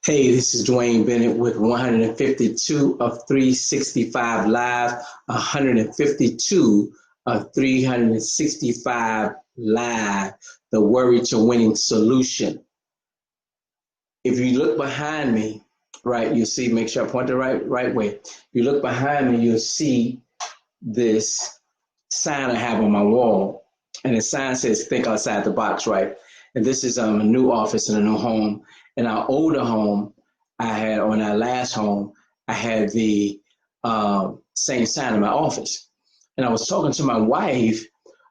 Hey, this is Dwayne Bennett with 152 of 365 Live, 152 of 365 Live, the Worry to Winning Solution. If you look behind me, right, you see, make sure I point the right way. If you look behind me, you'll see this sign I have on my wall. And the sign says, think outside the box, right? And this is a new office in a new home. In our older home, on our last home, I had the same sign in my office. And I was talking to my wife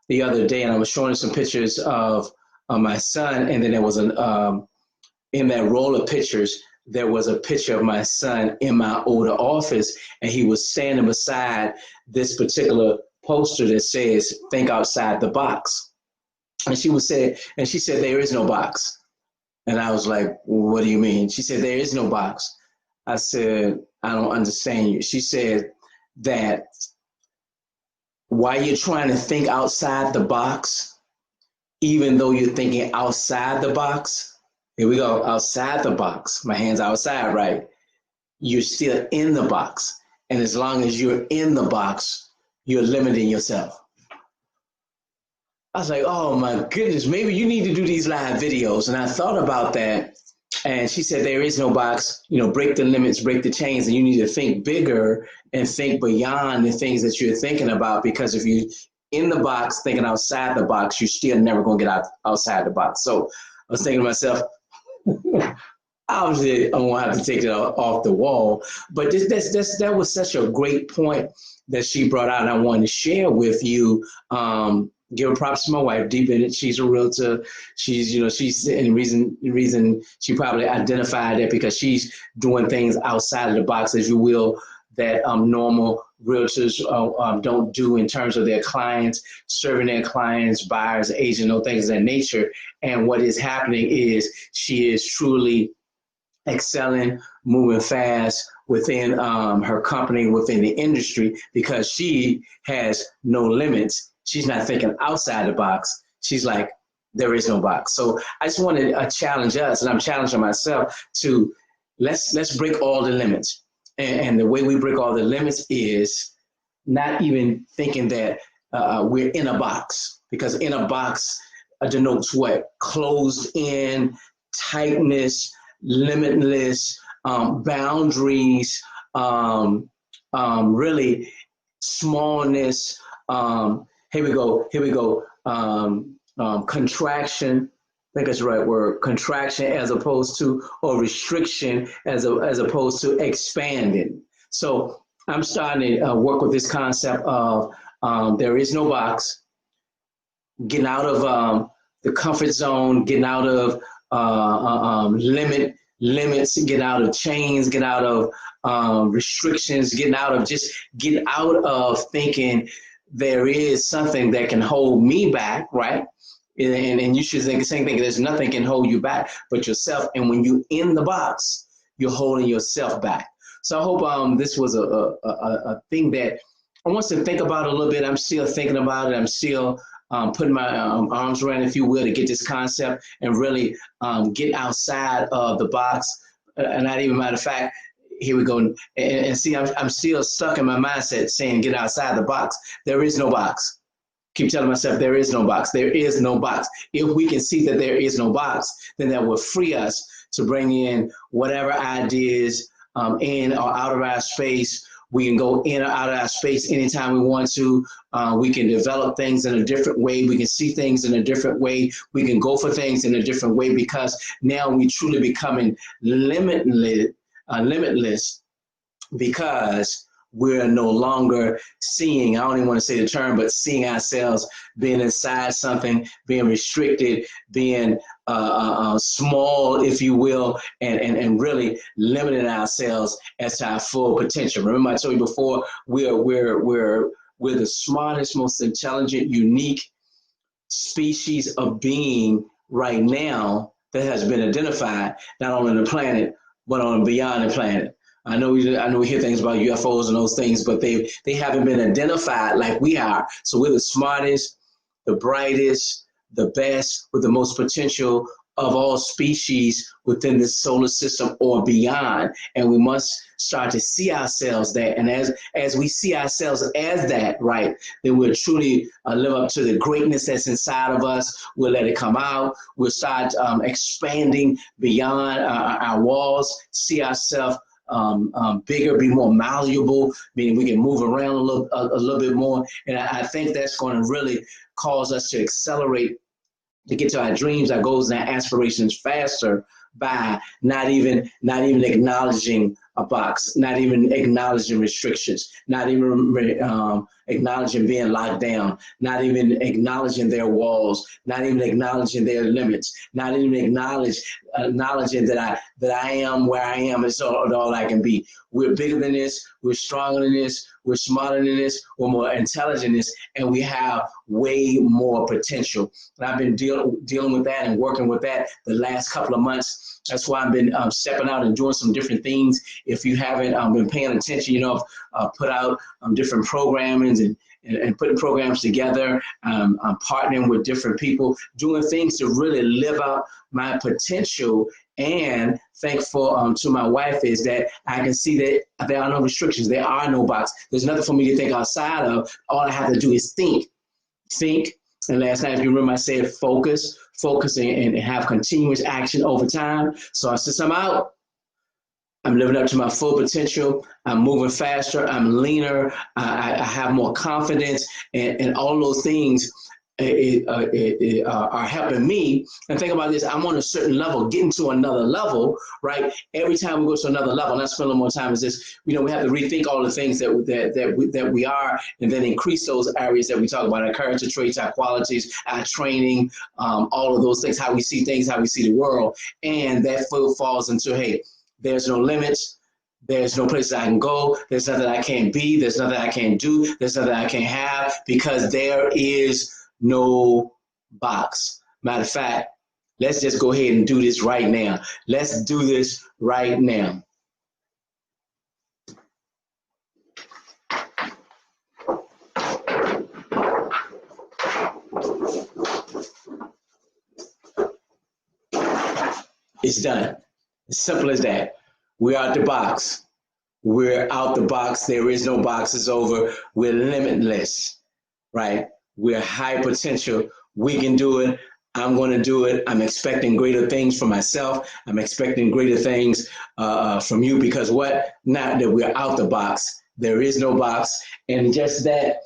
the other day, and I was showing her some pictures of my son. And then there was in that roll of pictures, there was a picture of my son in my older office, and he was standing beside this particular poster that says, think outside the box. And she said, there is no box. And I was like, well, what do you mean? She said, there is no box. I said, I don't understand you. She said that while you're trying to think outside the box, even though you're thinking outside the box, here we go, outside the box, my hand's outside, right? You're still in the box. And as long as you're in the box, you're limiting yourself. I was like, oh my goodness, maybe you need to do these live videos. And I thought about that. And she said, there is no box, break the limits, break the chains. And you need to think bigger and think beyond the things that you're thinking about. Because if you're in the box, thinking outside the box, you're still never going to get outside the box. So I was thinking to myself, obviously, I'm going to have to take it off the wall. But that was such a great point that she brought out, and I wanted to share with you. Give her props to my wife, Dee Bennett. She's a realtor. She's and the reason she probably identified it because she's doing things outside of the box, as you will, that normal realtors don't do in terms of their clients, serving their clients, buyers, agents, things of that nature. And what is happening is she is truly excelling, moving fast within her company, within the industry, because she has no limits. She's not thinking outside the box. She's like, there is no box. So I just wanted to challenge us, and I'm challenging myself to let's break all the limits. And the way we break all the limits is not even thinking that we're in a box, because in a box denotes what? Closed in, tightness, limitless, boundaries, really smallness. Here we go. Contraction. I think that's the right word. Contraction as opposed to, or restriction as opposed to expanding. So I'm starting to work with this concept of there is no box, getting out of the comfort zone, getting out of limits, get out of chains, get out of restrictions, get out of thinking there is something that can hold me back, right? And you should think the same thing. There's nothing can hold you back but yourself. And when you're in the box, you're holding yourself back. So I hope this was a thing that I want to think about a little bit. I'm still thinking about it. I'm still putting my arms around, if you will, to get this concept and really get outside of the box. And not even, matter of fact, here we go. And see, I'm still stuck in my mindset saying get outside the box. There is no box. Keep telling myself there is no box. There is no box. If we can see that there is no box, then that will free us to bring in whatever ideas in or out of our space. We can go in or out of our space anytime we want to. We can develop things in a different way. We can see things in a different way. We can go for things in a different way, because now we truly becoming limitless, because we're no longer seeing, I don't even want to say the term, but seeing ourselves being inside something, being restricted, being small, if you will, and really limiting ourselves as to our full potential. Remember I told you before, we're the smartest, most intelligent, unique species of being right now that has been identified, not only on the planet, but on beyond the planet. I know we hear things about UFOs and those things, but they haven't been identified like we are. So we're the smartest, the brightest, the best, with the most potential of all species within the solar system or beyond. And we must start to see ourselves there. And as we see ourselves as that, right, then we'll truly live up to the greatness that's inside of us. We'll let it come out. We'll start expanding beyond our walls, see ourselves bigger, be more malleable, meaning we can move around a little bit more. And I think that's going to really cause us to accelerate to get to our dreams, our goals, and our aspirations faster by not even acknowledging a box, not even acknowledging restrictions, not even acknowledging being locked down, not even acknowledging their walls, not even acknowledging their limits, not even acknowledging that I am where I am. It's all I can be. We're bigger than this. We're stronger than this. We're smarter than this. We're more intelligent than this, and we have way more potential. And I've been dealing with that and working with that the last couple of months. That's why I've been stepping out and doing some different things. If you haven't been paying attention, I've put out different programmings and putting programs together. I'm partnering with different people, doing things to really live out my potential. And thankful to my wife is that I can see that there are no restrictions. There are no boxes. There's nothing for me to think outside of. All I have to do is think. And last night, if you remember, I said focus and have continuous action over time. So since I'm out, I'm living up to my full potential. I'm moving faster. I'm leaner. I have more confidence, and all those things are helping me. And think about this: I'm on a certain level, getting to another level, right? Every time we go to another level, and I spend a little more time, is this: we have to rethink all the things that we are, and then increase those areas that we talk about: our character traits, our qualities, our training, all of those things, how we see things, how we see the world, and that falls into, hey, there's no limits. There's no place I can go. There's nothing I can't be. There's nothing I can't do. There's nothing I can't have, because there is no box. Matter of fact, let's just go ahead and do this right now. Let's do this right now. It's done. As simple as that. We're out the box. We're out the box. There is no box. It's over. We're limitless, right? We're high potential. We can do it. I'm going to do it. I'm expecting greater things from myself. I'm expecting greater things from you, because what? Now that we're out the box, there is no box. And just that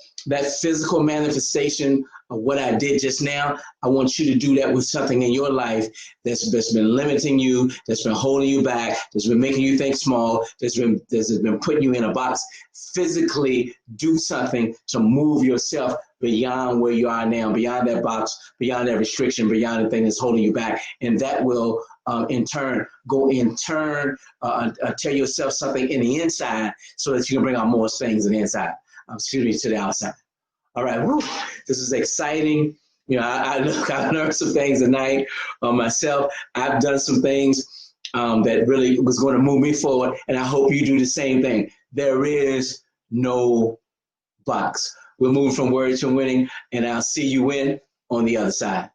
physical manifestation of what I did just now, I want you to do that with something in your life that's been limiting you, that's been holding you back, that's been making you think small, that's been putting you in a box. Physically do something to move yourself beyond where you are now, beyond that box, beyond that restriction, beyond the thing that's holding you back. And that will, in turn, tell yourself something in the inside, so that you can bring out more things in the inside, to the outside. All right, woo. This is exciting. I learned some things tonight myself. I've done some things that really was going to move me forward, and I hope you do the same thing. There is no box. We're moving from words to winning, and I'll see you on the other side.